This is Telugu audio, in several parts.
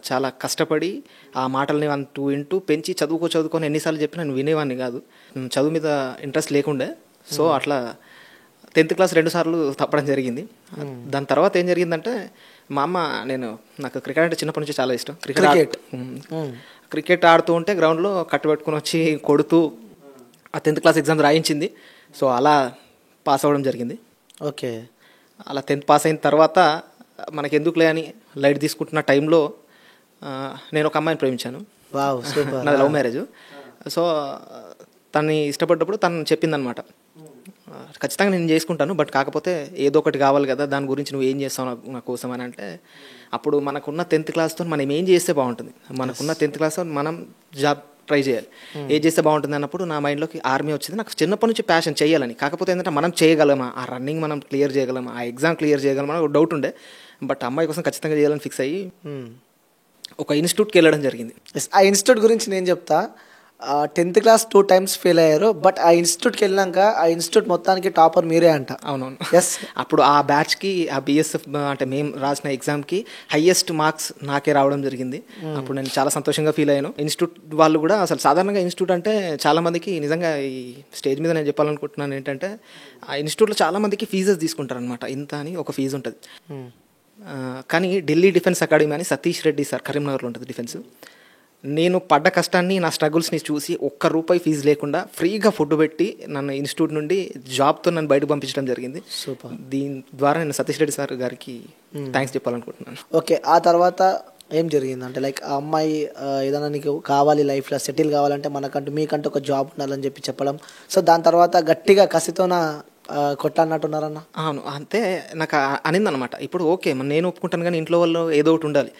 చాలా కష్టపడి ఆ మాటల్ని అంటూ ఇంటూ పెంచి చదువుకొని ఎన్నిసార్లు చెప్పినా నేను వినేవాడిని కాదు. చదువు మీద ఇంట్రెస్ట్ లేకుండే. సో అట్లా 10th క్లాస్ 2 సార్లు తప్పడం జరిగింది. దాని తర్వాత ఏం జరిగిందంటే మా అమ్మ నాకు క్రికెట్ అంటే చిన్నప్పటి నుంచి చాలా ఇష్టం. క్రికెట్ ఆడుతూ ఉంటే గ్రౌండ్లో కట్టుబెట్టుకుని వచ్చి కొడుతూ ఆ 10th క్లాస్ ఎగ్జామ్ రాయించింది. సో అలా పాస్ అవ్వడం జరిగింది. ఓకే. అలా 10th పాస్ అయిన తర్వాత మనకి ఎందుకులే అని లైట్ తీసుకుంటున్న టైంలో నేను ఒక అమ్మాయిని ప్రేమించాను. నాది లవ్ మ్యారేజ్. సో తన్ని ఇష్టపడ్డప్పుడు తను చెప్పిందనమాట, ఖచ్చితంగా నేను చేసుకుంటాను, బట్ కాకపోతే ఏదో ఒకటి కావాలి కదా, దాని గురించి నువ్వు ఏం చేస్తావు నా కోసం అని అంటే, అప్పుడు మనకున్న 10th క్లాస్తో మనం ఏం చేస్తే బాగుంటుంది, మనకున్న 10th క్లాస్తో మనం జాబ్ ట్రై చేయాలి, ఏం చేస్తే బాగుంటుంది అన్నప్పుడు నా మైండ్లోకి ఆర్మీ వచ్చింది. నాకు చిన్నప్పటి నుంచి ప్యాషన్ చేయాలని. కాకపోతే ఏంటంటే మనం చేయగలమా, ఆ రన్నింగ్ మనం క్లియర్ చేయగలమా, ఆ ఎగ్జామ్ క్లియర్ చేయగలమా ఒక డౌట్ ఉండే. బట్ అమ్మాయి కోసం ఖచ్చితంగా చేయాలని ఫిక్స్ అయ్యి ఒక ఇన్స్టిట్యూట్కి వెళ్ళడం జరిగింది. ఆ ఇన్స్టిట్యూట్ గురించి నేను చెప్తా. 10th క్లాస్ 2 times ఫెయిల్ అయ్యారు, బట్ ఆ ఇన్స్టిట్యూట్కి వెళ్ళినాక ఆ ఇన్స్టిట్యూట్ మొత్తానికి టాపర్ మీరే అంట. అవునవును. ఎస్. అప్పుడు ఆ బ్యాచ్కి, ఆ బిఎస్ఎఫ్ అంటే మేము రాసిన ఎగ్జామ్కి హైయెస్ట్ మార్క్స్ నాకే రావడం జరిగింది. అప్పుడు నేను చాలా సంతోషంగా ఫీల్ అయ్యాను. ఇన్స్టిట్యూట్ వాళ్ళు కూడా అసలు సాధారణంగా ఇన్స్టిట్యూట్ అంటే చాలామందికి నిజంగా ఈ స్టేజ్ మీద నేను చెప్పాలనుకుంటున్నాను ఏంటంటే, ఆ ఇన్స్టిట్యూట్లో చాలామందికి ఫీజెస్ తీసుకుంటారనమాట. ఇంత అని ఒక ఫీజు ఉంటుంది. కానీ ఢిల్లీ డిఫెన్స్ అకాడమీ అని సతీష్ రెడ్డి సార్, కరీంనగర్లో ఉంటుంది డిఫెన్స్. నేను పడ్డ కష్టాన్ని, నా స్ట్రగుల్స్ని చూసి ₹1 ఫీజు లేకుండా ఫ్రీగా ఫుడ్ పెట్టి నన్ను ఇన్స్టిట్యూట్ నుండి జాబ్తో నన్ను బయటకు పంపించడం జరిగింది. సూపర్. దీని ద్వారా నేను సతీష్ రెడ్డి సార్ గారికి థ్యాంక్స్ చెప్పాలనుకుంటున్నాను. ఓకే. ఆ తర్వాత ఏం జరిగింది అంటే, లైక్ ఆ అమ్మాయి ఏదైనా నీకు కావాలి, లైఫ్లో సెటిల్ కావాలంటే మీకంటూ ఒక జాబ్ ఉండాలని చెప్పడం. సో దాని తర్వాత గట్టిగా కసితోన కొట్టన్నట్టున్నారన్న. అవును, అంతే. నాకు అనిందనమాట. ఇప్పుడు ఓకే, నేను ఒప్పుకుంటాను, కానీ ఇంట్లో వాళ్ళు ఏదో ఒకటి ఉండాలి.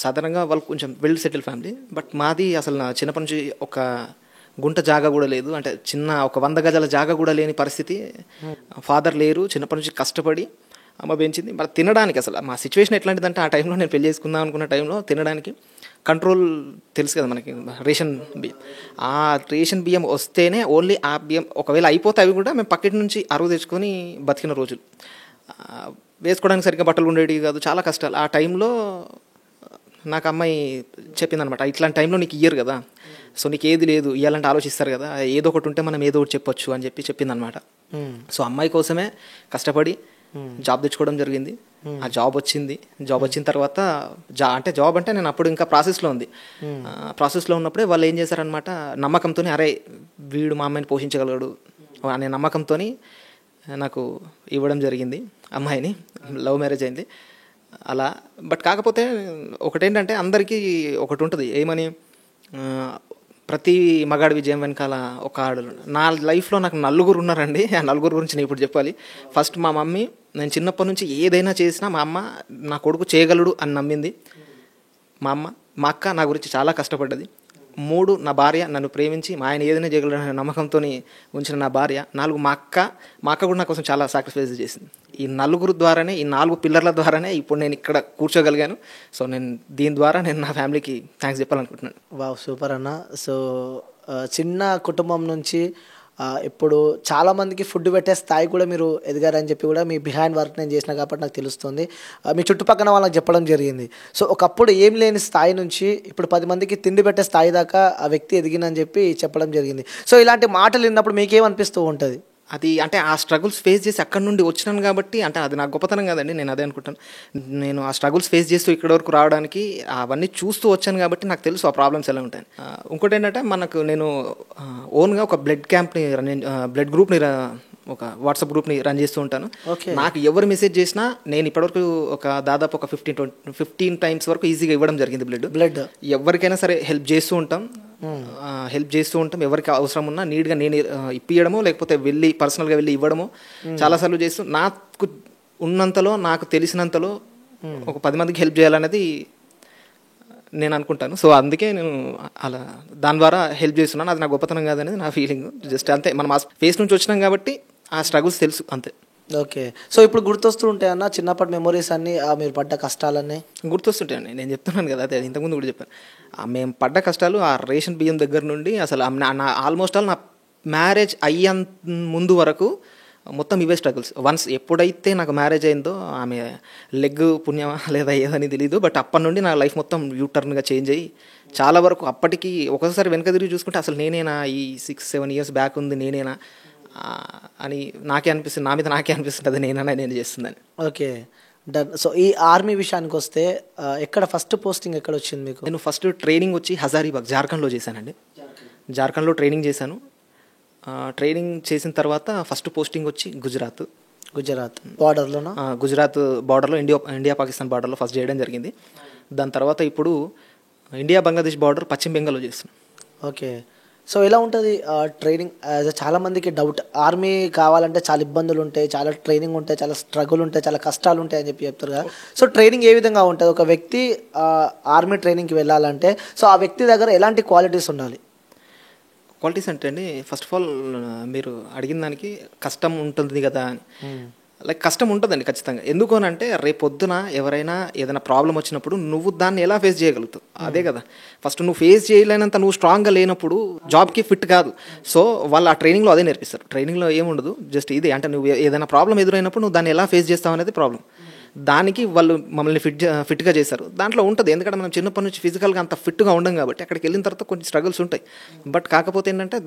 సాధారణంగా వాళ్ళు కొంచెం వెల్ సెటిల్ ఫ్యామిలీ, బట్ మాది అసలు నా చిన్నప్పటి నుంచి ఒక గుంట జాగా కూడా లేదు, అంటే ఒక 100 గజాల జాగా కూడా లేని పరిస్థితి. ఫాదర్ లేరు, చిన్నప్పటి నుంచి కష్టపడి అమ్మ పెంచింది. మరి తినడానికి అసలు మా సిచ్యువేషన్ ఎట్లాంటిదంటే, ఆ టైంలో నేను పెళ్లి చేసుకుందాం అనుకున్న టైంలో తినడానికి కంట్రోల్ తెలుసు కదా మనకి, రేషన్ బియ్యం. ఆ రేషన్ బియ్యం వస్తేనే ఓన్లీ ఆ బియ్యం, ఒకవేళ అయిపోతే అవి కూడా మేము పకెట్ నుంచి అరువు తెచ్చుకొని బతికిన రోజులు. వేసుకోవడానికి సరిగ్గా బట్టలు ఉండేవి కాదు, చాలా కష్టాలు. ఆ టైంలో నాకు అమ్మాయి చెప్పిందనమాట, ఇట్లాంటి టైంలో నీకు ఇయ్యరు కదా, సో నీకు ఏది లేదు ఇవ్వాలంటే ఆలోచిస్తారు కదా, ఏదో ఒకటి ఉంటే మనం ఏదో ఒకటి చెప్పొచ్చు అని చెప్పిందనమాట. సో అమ్మాయి కోసమే కష్టపడి జాబ్ తెచ్చుకోవడం జరిగింది. ఆ జాబ్ వచ్చింది. జాబ్ వచ్చిన తర్వాత జాబ్ అంటే నేను అప్పుడు ఇంకా ప్రాసెస్లో ఉంది. ప్రాసెస్లో ఉన్నప్పుడే వాళ్ళు ఏం చేశారనమాట, నమ్మకంతో, అరే వీడు మా అమ్మాయిని పోషించగలడు అనే నమ్మకంతో నాకు ఇవ్వడం జరిగింది అమ్మాయిని. లవ్ మ్యారేజ్ అయింది అలా. బట్ కాకపోతే ఒకటేంటంటే, అందరికీ ఒకటి ఉంటుంది, ఏమని, ప్రతి మగాడి విజయం వెనకాల ఒక ఆడు. నా లైఫ్లో నాకు 4 ఉన్నారండి. ఆ 4 గురించి నేను ఇప్పుడు చెప్పాలి. ఫస్ట్ మా మమ్మీ, నేను చిన్నప్పటి నుంచి ఏదైనా చేసినా మా అమ్మ నా కొడుకు చేయగలడు అని నమ్మింది. మా అమ్మ. మా అక్క నా గురించి చాలా కష్టపడ్డది. 3 నా భార్య, నన్ను ప్రేమించి మా ఆయన ఏదైనా చేయగలడు అనే నమ్మకంతో ఉంచిన నా భార్య. 4 మా అక్క కూడా నా కోసం చాలా సాక్రిఫైస్ చేసింది. ఈ 4 ద్వారానే, ఈ 4 పిల్లర్ల ద్వారానే ఇప్పుడు నేను ఇక్కడ కూర్చోగలిగాను. సో నేను దీని ద్వారా నేను నా ఫ్యామిలీకి థ్యాంక్స్ చెప్పాలనుకుంటున్నాను. వావ్, సూపర్ అన్న. సో చిన్న కుటుంబం నుంచి ఇప్పుడు చాలామందికి ఫుడ్ పెట్టే స్థాయి కూడా మీరు ఎదిగారని చెప్పి కూడా మీ బిహైండ్ వర్క్ నేను చేసిన కాబట్టి నాకు తెలుస్తుంది. మీ చుట్టుపక్కల వాళ్ళకి చెప్పడం జరిగింది. సో ఒకప్పుడు ఏం లేని స్థాయి నుంచి ఇప్పుడు 10 మందికి తిండి పెట్టే స్థాయి దాకా ఆ వ్యక్తి ఎదిగినని చెప్పి చెప్పడం జరిగింది. సో ఇలాంటి మాటలు విన్నప్పుడు మీకేమనిపిస్తూ ఉంటుంది? అది అంటే ఆ స్ట్రగుల్స్ ఫేస్ చేసి అక్కడి నుండి వచ్చినాను కాబట్టి, అంటే అది నాకు గొప్పతనం కాదండి, నేను అదే అనుకుంటాను. నేను ఆ స్ట్రగుల్స్ ఫేస్ చేస్తూ ఇక్కడి వరకు రావడానికి అవన్నీ చూస్తూ వచ్చాను కాబట్టి నాకు తెలుసు ఆ ప్రాబ్లమ్స్ ఎలా ఉంటాయి. ఇంకోటి ఏంటంటే, నేను ఓన్గా ఒక బ్లడ్ గ్రూప్ని ఒక వాట్సాప్ గ్రూప్ని రన్ చేస్తూ ఉంటాను. నాకు ఎవరు మెసేజ్ చేసినా నేను ఇప్పటివరకు దాదాపు ఒక 15 times వరకు ఈజీగా ఇవ్వడం జరిగింది బ్లడ్. ఎవరికైనా సరే హెల్ప్ చేస్తూ ఉంటాం. ఎవరికి అవసరం ఉన్నా నీట్గా నేను ఇప్పియడమో, లేకపోతే పర్సనల్గా వెళ్ళి ఇవ్వడమో చాలాసార్లు చేస్తూ, నాకు ఉన్నంతలో, నాకు తెలిసినంతలో ఒక 10 మందికి హెల్ప్ చేయాలనేది నేను అనుకుంటాను. సో అందుకే నేను అలా దాని ద్వారా హెల్ప్ చేస్తున్నాను. అది నా గొప్పతనం కాదనేది నా ఫీలింగ్. జస్ట్ అంతే, మనం ఆ ఫేస్ నుంచి వచ్చినాం కాబట్టి ఆ స్ట్రగుల్స్ తెలుసు అంతే. ఓకే. సో ఇప్పుడు గుర్తొస్తూ ఉంటాయి అన్న చిన్నప్పటి మెమొరీస్ అన్నీ, మీరు పడ్డ కష్టాలన్నీ గుర్తొస్తుంటాయండి. నేను చెప్తున్నాను కదా, అదే ఇంతకుముందు కూడా చెప్పాను. మేము పడ్డ కష్టాలు, ఆ రేషన్ బియ్యం దగ్గర నుండి అసలు ఆల్మోస్ట్ ఆల్ నా మ్యారేజ్ అయ్యేంత ముందు వరకు మొత్తం ఇవే స్ట్రగుల్స్. వన్స్ ఎప్పుడైతే నాకు మ్యారేజ్ అయిందో ఆమె లెగ్ పుణ్యమా లేదా ఏదని తెలియదు, బట్ అప్పటి నుండి నా లైఫ్ మొత్తం యూటర్న్గా చేంజ్ అయ్యి చాలా వరకు అప్పటికి ఒకసారి వెనక తిరిగి చూసుకుంటే అసలు నేనేనా ఈ 6-7 ఇయర్స్ బ్యాక్ ఉంది నేనేనా అని నాకే అనిపిస్తుంది, నా మీద నాకే అనిపిస్తుంది నేనైనా నేను చేస్తుందని. Okay, done. సో ఈ ఆర్మీ విషయానికి వస్తే ఎక్కడ ఫస్ట్ పోస్టింగ్ ఎక్కడ వచ్చింది మీకు? నేను ఫస్ట్ ట్రైనింగ్ వచ్చి హజారీబాగ్ జార్ఖండ్లో చేశానండి. జార్ఖండ్లో ట్రైనింగ్ చేశాను. ట్రైనింగ్ చేసిన తర్వాత ఫస్ట్ పోస్టింగ్ వచ్చి గుజరాత్ బార్డర్లోనా? గుజరాత్ బార్డర్లో, ఇండియా పాకిస్తాన్ బార్డర్లో ఫస్ట్ చేయడం జరిగింది. దాని తర్వాత ఇప్పుడు ఇండియా బంగ్లాదేశ్ బార్డర్ పశ్చిమ బెంగాల్లో చేస్తున్నాను. ఓకే, సో ఎలా ఉంటుంది ట్రైనింగ్? చాలా మందికి డౌట్, ఆర్మీ కావాలంటే చాలా ఇబ్బందులు ఉంటాయి, చాలా ట్రైనింగ్ ఉంటాయి, చాలా స్ట్రగుల్ ఉంటాయి, చాలా కష్టాలు ఉంటాయి అని చెప్పి చెప్తారు కదా. సో ట్రైనింగ్ ఏ విధంగా ఉంటుంది? ఒక వ్యక్తి ఆర్మీ ట్రైనింగ్కి వెళ్ళాలంటే సో ఆ వ్యక్తి దగ్గర ఎలాంటి క్వాలిటీస్ ఉండాలి? క్వాలిటీస్ అంటే అండి, ఫస్ట్ ఆఫ్ ఆల్ మీరు అడిగిన దానికి కష్టం ఉంటుంది కదా అని, లైక్ కష్టం ఉంటుందండి ఖచ్చితంగా. ఎందుకు అని అంటే రేపొద్దున ఎవరైనా ఏదైనా ప్రాబ్లం వచ్చినప్పుడు నువ్వు దాన్ని ఎలా ఫేస్ చేయగలుగుతావు, అదే కదా. ఫస్ట్ నువ్వు ఫేస్ చేయలేనంత నువ్వు స్ట్రాంగ్గా లేనప్పుడు జాబ్కి ఫిట్ కాదు. సో వాళ్ళు ఆ ట్రైనింగ్లో అదే నేర్పిస్తారు. ట్రైనింగ్లో ఏముండదు, జస్ట్ ఇదే అంటే నువ్వు ఏదైనా ప్రాబ్లం ఎదురైనప్పుడు నువ్వు దాన్ని ఎలా ఫేస్ చేస్తావు అనేది ప్రాబ్లం. దానికి వాళ్ళు మమ్మల్ని ఫిట్గా చేశారు. దాంట్లో ఉంటుంది, ఎందుకంటే మనం చిన్నప్పటి నుంచి ఫిజికల్గా అంత ఫిట్గా ఉండం కాబట్టి అక్కడికి వెళ్ళిన తర్వాత కొంచెం స్ట్రగుల్స్ ఉంటాయి. బట్ కాకపోతే ఏంటంటే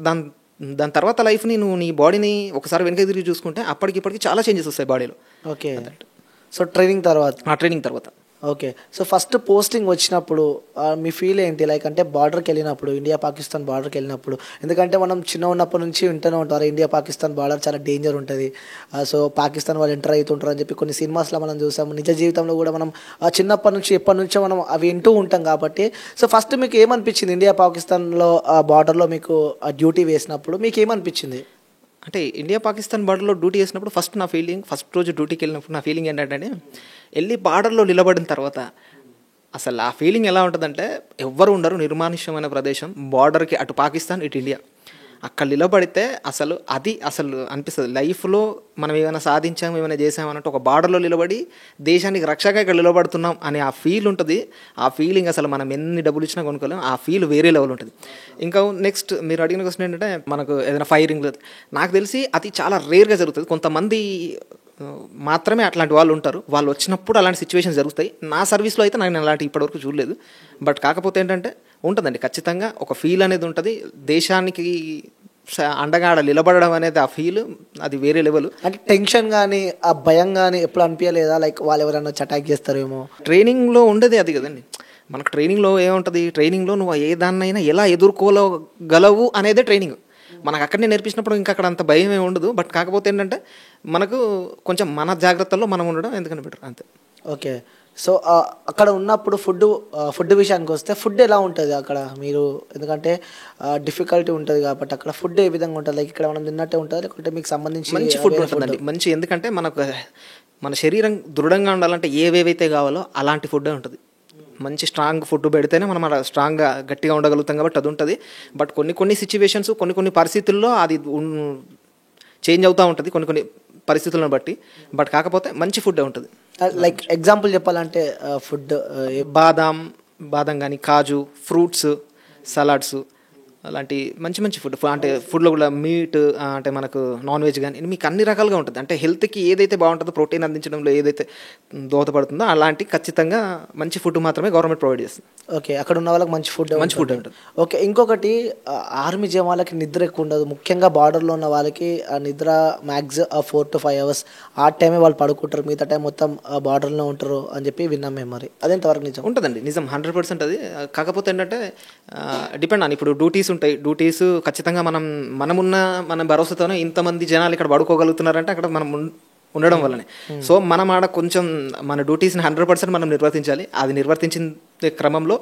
దాని తర్వాత లైఫ్ని నువ్వు నీ బాడీని ఒకసారి వెనక తిరిగి చూసుకుంటే అప్పటికి చాలా చేంజెస్ వస్తాయి బాడీలో. ఓకే, సో ట్రైనింగ్ తర్వాత ఓకే, సో ఫస్ట్ పోస్టింగ్ వచ్చినప్పుడు మీ ఫీల్ ఏంటి? లైక్ అంటే బార్డర్కి వెళ్ళినప్పుడు, ఇండియా పాకిస్తాన్ బార్డర్కి వెళ్ళినప్పుడు, ఎందుకంటే మనం చిన్న ఉన్నప్పటి నుంచి వింటూనే ఉంటారు ఇండియా పాకిస్తాన్ బార్డర్ చాలా డేంజర్ ఉంటుంది, సో పాకిస్తాన్ వాళ్ళు ఎంటర్ అవుతుంటారు అని చెప్పి కొన్ని సినిమాస్లో మనం చూసాము. నిజ జీవితంలో కూడా మనం చిన్నప్పటి నుంచి ఎప్పటి నుంచో మనం అవి వింటూ ఉంటాం కాబట్టి. సో ఫస్ట్ మీకు ఏమనిపించింది ఇండియా పాకిస్తాన్లో బార్డర్లో మీకు డ్యూటీ వేసినప్పుడు మీకు ఏమనిపించింది? అంటే ఇండియా పాకిస్తాన్ బార్డర్లో డ్యూటీ చేసినప్పుడు ఫస్ట్ రోజు డ్యూటీకి వెళ్ళినప్పుడు నా ఫీలింగ్ ఏంటంటే వెళ్ళి బార్డర్లో నిలబడిన తర్వాత అసలు ఆ ఫీలింగ్ ఎలా ఉంటుందంటే ఎవ్వరు ఉండరు, నిర్మానుష్యమైన ప్రదేశం, బార్డర్కి అటు పాకిస్తాన్ ఇటు ఇండియా. అక్కడ నిలబడితే అసలు అనిపిస్తుంది లైఫ్లో మనం ఏమైనా సాధించాము ఏమైనా చేసామన్నట్టు ఒక బార్డర్లో నిలబడి దేశానికి రక్షగా ఇక్కడ నిలబడుతున్నాం అనే ఆ ఫీల్ ఉంటుంది. ఆ ఫీలింగ్ అసలు మనం ఎన్ని డబ్బులు ఇచ్చినా కొనుక్కోలేం, ఆ ఫీల్ వేరే లెవెల్ ఉంటుంది. ఇంకా నెక్స్ట్ మీరు అడిగిన క్వశ్చన్ ఏంటంటే మనకు ఏదైనా ఫైరింగ్, నాకు తెలిసి అది చాలా రేర్గా జరుగుతుంది. కొంతమంది మాత్రమే అట్లాంటి వాళ్ళు ఉంటారు, వాళ్ళు వచ్చినప్పుడు అలాంటి సిచ్యువేషన్ జరుగుతాయి. నా సర్వీస్లో అయితే నేను అలాంటి ఇప్పటివరకు చూడలేదు. బట్ కాకపోతే ఏంటంటే ఉంటుందండి ఖచ్చితంగా ఒక ఫీల్ అనేది ఉంటుంది. దేశానికి అండగా నిలబడడం అనేది ఆ ఫీల్ అది వేరే లెవెల్. అంటే టెన్షన్ కానీ ఆ భయం కానీ ఎప్పుడు అనిపించలేదా? లైక్ వాళ్ళు ఎవరైనా అటాక్ చేస్తారేమో. ట్రైనింగ్లో ఉండేది అది కదండి. మనకు ట్రైనింగ్లో ఏముంటుంది, ట్రైనింగ్లో నువ్వు ఏ దాన్నైనా ఎలా ఎదుర్కోగలవు అనేదే ట్రైనింగ్. మనకు అక్కడనే నేర్పించినప్పుడు ఇంకా అక్కడ అంత భయం ఏమి ఉండదు. బట్ కాకపోతే ఏంటంటే మనకు కొంచెం మన జాగ్రత్తల్లో మనం ఉండడం ఎందుకని బెటర్ అంతే. ఓకే, సో అక్కడ ఉన్నప్పుడు ఫుడ్ విషయానికి వస్తే ఫుడ్ ఎలా ఉంటుంది అక్కడ మీరు? ఎందుకంటే డిఫికల్టీ ఉంటుంది కాబట్టి అక్కడ ఫుడ్ ఏ విధంగా ఉంటుంది? లైక్ ఇక్కడ మనం తిన్నట్టే ఉంటుంది లేకుంటే మీకు సంబంధించి మంచి ఫుడ్ ఉంటుందండి. మంచి, ఎందుకంటే మన శరీరం దృఢంగా ఉండాలంటే ఏవేవైతే కావాలో అలాంటి ఫుడ్డే ఉంటుంది. మంచి స్ట్రాంగ్ ఫుడ్ పెడితేనే మనం అలా స్ట్రాంగ్గా గట్టిగా ఉండగలుగుతాం కాబట్టి అది ఉంటుంది. బట్ కొన్ని సిచ్యువేషన్స్ కొన్ని పరిస్థితుల్లో అది చేంజ్ అవుతూ ఉంటుంది కొన్ని పరిస్థితులను బట్టి. బట్ కాకపోతే మంచి ఫుడ్ ఉంటుంది. లైక్ ఎగ్జాంపుల్ చెప్పాలంటే ఫుడ్ బాదం కానీ, కాజు, ఫ్రూట్స్, సలాడ్స్ అలాంటి మంచి ఫుడ్. అంటే ఫుడ్లో కూడా మీట్ అంటే మనకు నాన్ వెజ్ కానీ మీకు అన్ని రకాలుగా ఉంటుంది. అంటే హెల్త్కి ఏదైతే బాగుంటుందో, ప్రోటీన్ అందించడంలో ఏదైతే దోహదపడుతుందో అలాంటి ఖచ్చితంగా మంచి ఫుడ్ మాత్రమే గవర్నమెంట్ ప్రొవైడ్ చేస్తుంది. ఓకే, అక్కడ ఉన్న వాళ్ళకి మంచి ఫుడ్ ఉంటుంది. ఓకే, ఇంకొకటి ఆర్మీ జవాన్లకి నిద్ర ఎక్కువ ఉండదు. ముఖ్యంగా బార్డర్లో ఉన్న వాళ్ళకి నిద్ర మ్యాక్స్ 4 to 5 hours ఆ టైమే వాళ్ళు పడుకుంటారు, మిగతా టైం మొత్తం బార్డర్లో ఉంటారు అని చెప్పి విన్నాం మేము. మరి అదేంతవరకు నిజం? ఉంటుందండి, నిజం 100% అది. కాకపోతే ఏంటంటే డిపెండ్ అని, ఇప్పుడు డ్యూటీస్ ఖచ్చితంగా మన భరోసాతోనే ఇంతమంది జనాలు ఇక్కడ పడుకోగలుగుతున్నారంటే అక్కడ మనం ఉండడం వల్లనే. సో మనం ఆడ కొంచెం మన డ్యూటీస్ని 100% మనం నిర్వర్తించాలి. అది నిర్వర్తించిన క్రమంలో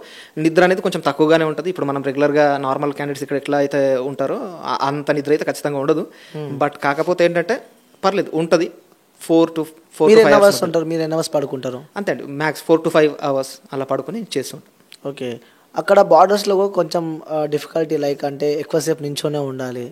నిద్ర అనేది కొంచెం తక్కువగానే ఉంటుంది. ఇప్పుడు మనం రెగ్యులర్గా నార్మల్ క్యాండిడేట్స్ ఇక్కడ ఎట్లా అయితే ఉంటారో అంత నిద్ర అయితే ఖచ్చితంగా ఉండదు. బట్ కాకపోతే ఏంటంటే పర్లేదు, ఉంటుంది. 4 to 5 hours ఉంటారు. మీరు ఎన్ని అవర్స్ పడుకుంటారు? అంతే అండి, మ్యాక్స్ 4 to 5 hours అలా పడుకొని చేస్తుంటాం. ఓకే, అక్కడ బార్డర్స్లో కొంచెం డిఫికల్టీ, లైక్ అంటే ఎక్కువసేపు నించోనే ఉండాలి.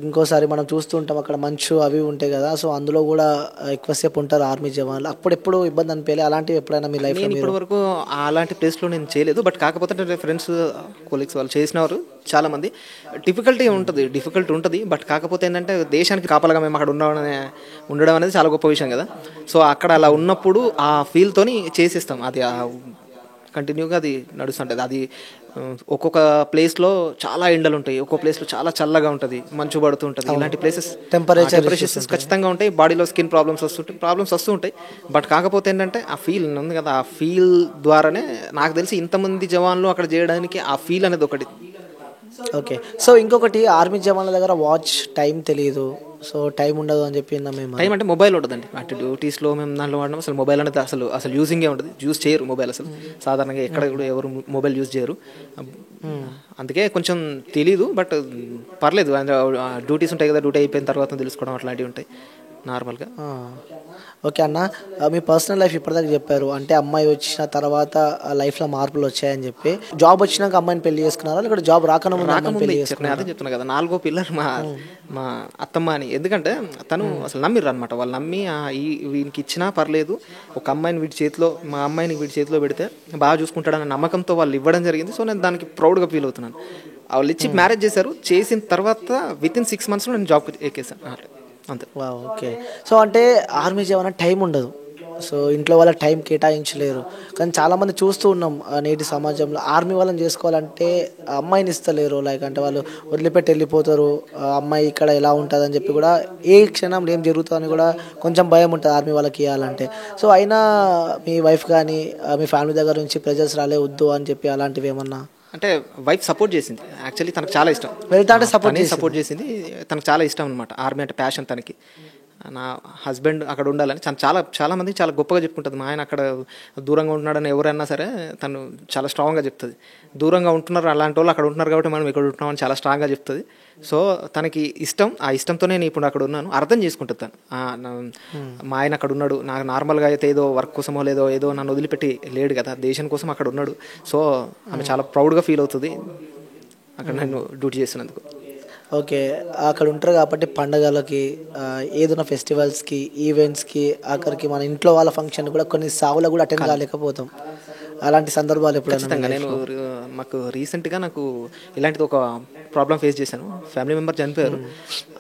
ఇంకోసారి మనం చూస్తూ ఉంటాం అక్కడ మంచు అవి ఉంటాయి కదా, సో అందులో కూడా ఎక్కువసేపు ఉంటారు ఆర్మీ జవాన్లు. అప్పుడెప్పుడు ఇబ్బంది అనిపించలే అలాంటివి ఎప్పుడైనా మీ లైఫ్లో నేను మీరు? ఇప్పటి వరకు అలాంటి ప్లేస్లో నేను చేయలేదు. బట్ కాకపోతే ఫ్రెండ్స్ కొలీగ్స్ వాళ్ళు చేసినారు చాలామంది. డిఫికల్టీ ఉంటుంది. బట్ కాకపోతే ఏంటంటే దేశానికి కాపలాగా మేము అక్కడ ఉండడం అనేది చాలా గొప్ప విషయం కదా. సో అక్కడ అలా ఉన్నప్పుడు ఆ ఫీల్తోని చేసేస్తాం. అది కంటిన్యూగా అది నడుస్తుంటుంది. అది ఒక్కొక్క ప్లేస్లో చాలా ఎండలు ఉంటాయి, ఒక్కొక్క ప్లేస్లో చాలా చల్లగా ఉంటుంది, మంచు పడుతూ ఉంటుంది. ఇలాంటి ప్లేసెస్ టెంపరేచర్స్ ఖచ్చితంగా ఉంటాయి. బాడీలో స్కిన్ ప్రాబ్లమ్స్ వస్తూ ఉంటాయి. బట్ కాకపోతే ఏంటంటే ఆ ఫీల్ ఉంది కదా, ఆ ఫీల్ ద్వారానే నాకు తెలిసి ఇంతమంది జవాన్లు అక్కడ చేయడానికి ఆ ఫీల్ అనేది ఒకటి. ఓకే. సో ఇంకొకటి, ఆర్మీ జవాన్ల దగ్గర వాచ్ టైం తెలియదు, సో టైం ఉండదు అని చెప్పి మేము. టైం అంటే మొబైల్ ఉంటుందండి. అటు డ్యూటీస్లో మేము దాంట్లో వాడడం అసలు మొబైల్ అనేది అసలు యూజింగే ఉంటుంది. యూజ్ చేయరు మొబైల్ అసలు. సాధారణంగా ఎక్కడ కూడా ఎవరు మొబైల్ యూజ్ చేయరు. అందుకే కొంచెం తెలీదు. బట్ పర్లేదు, డ్యూటీస్ ఉంటాయి కదా, డ్యూటీ అయిపోయిన తర్వాత తెలుసుకోవడం అట్లాంటివి ఉంటాయి నార్మల్గా. ఓకే అన్న, మీ పర్సనల్ లైఫ్ ఇప్పటిదాకా చెప్పారు. అంటే అమ్మాయి వచ్చిన తర్వాత లైఫ్లో మార్పులు వచ్చాయని చెప్పి, జాబ్ వచ్చినాక అమ్మాయిని పెళ్లి చేసుకున్నారా, లేకపోతే జాబ్ రాకముందు పెళ్లి చేసుకున్నారా? అదే చెప్తున్నా కదా, 4వ పిల్లర్ మా అత్తమ్మ అని. ఎందుకంటే తను అసలు నమ్మిర్రు అనమాట. వాళ్ళు నమ్మి వీనికి ఇచ్చినా పర్లేదు, ఒక అమ్మాయిని మా అమ్మాయిని వీడి చేతిలో పెడితే బాగా చూసుకుంటాడన్న నమ్మకంతో వాళ్ళు ఇవ్వడం జరిగింది. సో నేను దానికి ప్రౌడ్గా ఫీల్ అవుతున్నాను. వాళ్ళు ఇచ్చి మ్యారేజ్ చేశారు. చేసిన తర్వాత వితిన్ 6 monthsలో నేను జాబ్ ఎక్కేసాను అంతే. ఓకే. సో అంటే ఆర్మీ జవాన్ టైం ఉండదు, సో ఇంట్లో వాళ్ళ టైం కేటాయించలేరు. కానీ చాలామంది చూస్తూ ఉన్నాం నేటి సమాజంలో, ఆర్మీ వాళ్ళని చేసుకోవాలంటే అమ్మాయిని ఇస్తలేరు. లైక్ అంటే వాళ్ళు వదిలిపెట్టి వెళ్ళిపోతారు. అమ్మాయి ఇక్కడ ఎలా ఉంటుంది అని చెప్పి కూడా, ఏ క్షణంలో ఏం జరుగుతుందని కూడా కొంచెం భయం ఉంటుంది ఆర్మీ వాళ్ళకి ఇవ్వాలంటే. సో అయినా మీ వైఫ్ కానీ మీ ఫ్యామిలీ దగ్గర నుంచి ప్రెజర్స్ రాలే వద్దు అని చెప్పి అలాంటివి ఏమన్నా? అంటే వైఫ్ సపోర్ట్ చేసింది. యాక్చువల్లీ తనకు చాలా ఇష్టం వెళ్తా అంటే సపోర్ట్ చేసింది. తనకు చాలా ఇష్టం అనమాట ఆర్మీ అంటే, ప్యాషన్ తనకి. నా హస్బెండ్ అక్కడ ఉండాలని చాలా మంది చాలా గొప్పగా చెప్పుకుంటుంది. మా ఆయన అక్కడ దూరంగా ఉంటున్నాడని ఎవరైనా సరే తను చాలా స్ట్రాంగ్గా చెప్తుంది. దూరంగా ఉంటున్నారు, అలాంటి వాళ్ళు అక్కడ ఉంటున్నారు కాబట్టి మనం ఇక్కడ ఉంటున్నామని చాలా స్ట్రాంగ్గా చెప్తుంది. సో తనకి ఇష్టం, ఆ ఇష్టంతోనే నేను ఇప్పుడు అక్కడ ఉన్నాను. అర్థం చేసుకుంటుంది తను. మా ఆయన అక్కడ ఉన్నాడు, నాకు నార్మల్గా అయితే ఏదో వర్క్ కోసమో ఏదో నన్ను వదిలిపెట్టి లేడు కదా, దేశం కోసం అక్కడ ఉన్నాడు. సో ఆమె చాలా ప్రౌడ్గా ఫీల్ అవుతుంది అక్కడ నేను డ్యూటీ చేస్తున్నందుకు. ఓకే. అక్కడ ఉంటారు కాబట్టి పండగలకి, ఏదైనా ఫెస్టివల్స్కి, ఈవెంట్స్కి, ఆఖరికి మన ఇంట్లో వాళ్ళ ఫంక్షన్ కూడా కొన్ని సావులకు కూడా అటెండ్ కాలేకపోతాం. అలాంటి సందర్భాలు ఎప్పుడైనా? మాకు రీసెంట్గా నాకు ఇలాంటిది ఒక ప్రాబ్లం ఫేస్ చేశాను. ఫ్యామిలీ మెంబర్ చనిపోయారు.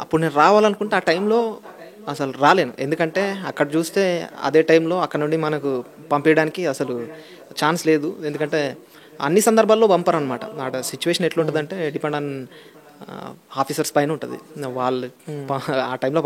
అప్పుడు నేను రావాలనుకుంటే ఆ టైంలో అసలు రాలేను. ఎందుకంటే అక్కడ చూస్తే అదే టైంలో అక్కడ నుండి మనకు పంపించడానికి అసలు ఛాన్స్ లేదు. ఎందుకంటే అన్ని సందర్భాల్లో పంపరు అనమాట. ఆ సిచ్యువేషన్ ఎట్లుంటుందంటే డిపెండ్ ఆన్ ఆఫీసర్స్ పైన ఉంటుంది. వాళ్ళు ఆ టైంలో